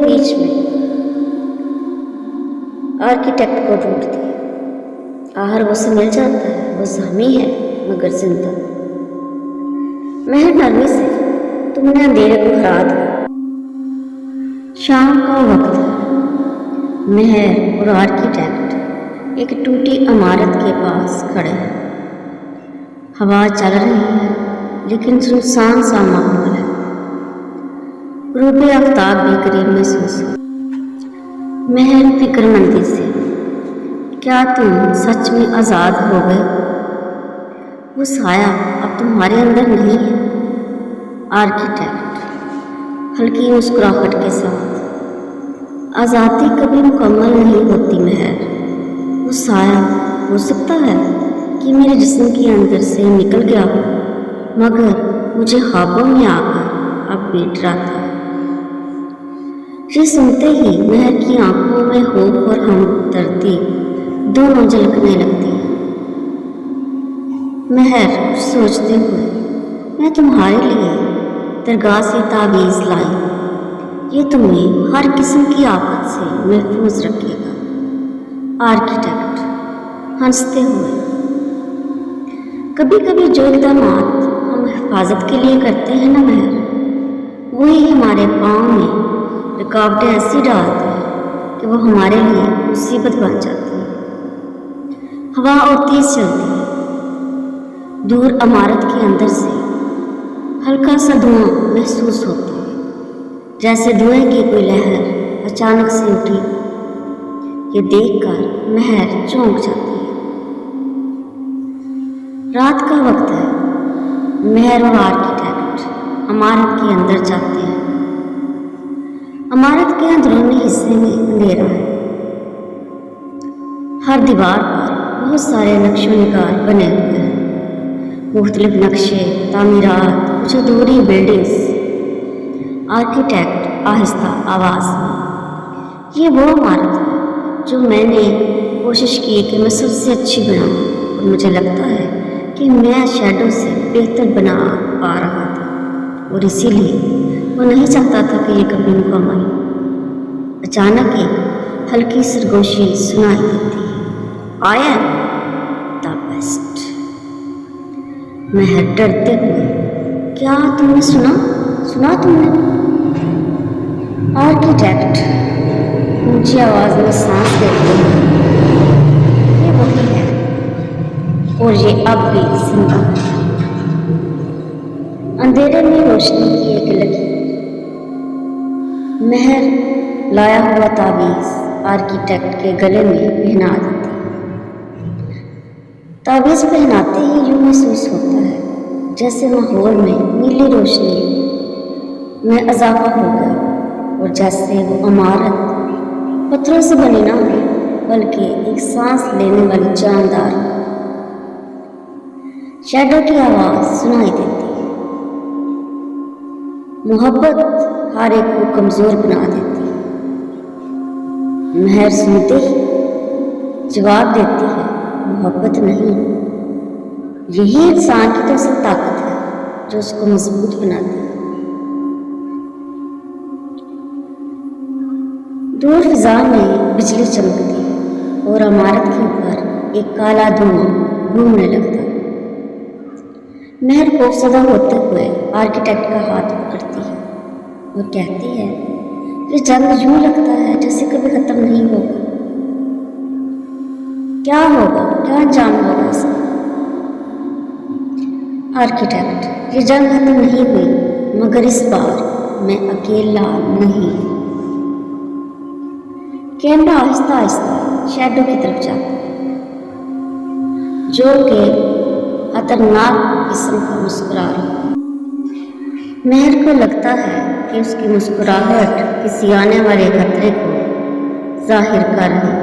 बीच में आर्किटेक्ट को ढूंढती है। आहर वो से मिल जाता है, वो ज़ामी है मगर जिंदा। महर नरमी से तुमने अंधेरे को हरा दिया। शाम का वक्त है। महर और आर्किटेक्ट एक टूटी इमारत के पास खड़े हैं। हवा चल रही है लेकिन सुनसान सा माहौल है। रूबे आफ्ताब भी करीब महसूस हो। महर फिक्रमंदी से, क्या तुम सच में आज़ाद हो गए? वो साया अब तुम्हारे अंदर नहीं है। आर्किटेक्ट हल्की मुस्कुराहट के साथ, आज़ादी कभी मुकम्मल नहीं होती महर। वो साया हो सकता है कि मेरे जिस्म के अंदर से निकल गया हो, मगर मुझे ख्वाबों में आकर अब बीत रहा था। ये सुनते ही महर की आंखों में खौफ और हमदर्दी दोनों झलकने लगती हैं। महर कुछ सोचते हुए, मैं तुम्हारे लिए दरगाह से तावीज़ लाई, ये तुम्हें हर किस्म की आफत से महफूज रखेगा। आर्किटेक्ट हंसते हुए, कभी कभी जो इक़दामात हम हिफाजत के लिए करते हैं ना महर, वही हमारे पाँव में रुकावटें ऐसी डालते हैं कि वो हमारे लिए मुसीबत बन जाती है। हवा और तेज चलती है। दूर इमारत के अंदर से हल्का सा धुआं महसूस होता है, जैसे धुएं की कोई लहर अचानक से उठी। ये देखकर महर चौंक जाती है। रात का वक्त है। महर और आर्किटेक्ट इमारत के अंदर जाते हैं। इमारत के अंदरूनी हिस्से में अंधेरा है। हर दीवार पर बहुत सारे नक्शो निगार बने हुए हैं, मुख्तलिफ नक्शे, तामीरात, कुछ अधूरी बिल्डिंग्स। आर्किटेक्ट आहिस्ता आवाज़ में, ये वो इमारत है जो मैंने कोशिश की कि मैं सबसे अच्छी बनाऊँ, और मुझे लगता है कि मैं शैडो से बेहतर बना पा रहा था, और इसीलिए वो नहीं चाहता था कि ये कभी मुकम्मल हो। अचानक एक हल्की सरगोशी सुनाई देती है, आई एम द बेस्ट। महर डरते हुए, क्या तुमने सुना तुमने? आर्किटेक्ट ऊंची आवाज में सांस लेते हैं, ये वही है और ये अब भी जिंदा है। अंधेरे में रोशनी की एक लगी। महर लाया हुआ तावीज़ आर्किटेक्ट के गले में पहना देती। तावीज़ पहनाते ही यूँ महसूस होता है जैसे माहौल में नीली रोशनी में इजाफा हो गया, और जैसे वो इमारत पत्थरों से बनी ना हो बल्कि एक सांस लेने वाली जानदार। शैडो की आवाज़ सुनाई देती है, मोहब्बत हर एक को कमज़ोर बना देती है। महर सुनते ही जवाब देती है, मोहब्बत नहीं, यही इंसान की तो असल ताकत है जो उसको मजबूत बनाती है। दूर फिजा में बिजली चमकती है और इमारत के ऊपर एक काला धुआं घूमने लगता है। महर खौफजदा होते हुए आर्किटेक्ट का हाथ पकड़ती है और कहती है, ये जंग यूं लगता है जैसे कभी खत्म नहीं होगा। क्या होगा, क्या अंजाम होगा इसका? आर्किटेक्ट, ये जंग खत्म नहीं हुई, मगर इस बार मैं अकेला नहीं। कैमरा आहिस्ता आहिस्ता शैडो की तरफ जाता है, जो कि खतरनाक किस्म का मुस्कुरा रहा है। महर को लगता है कि उसकी मुस्कुराहट किसी आने वाले खतरे को जाहिर कर रही है।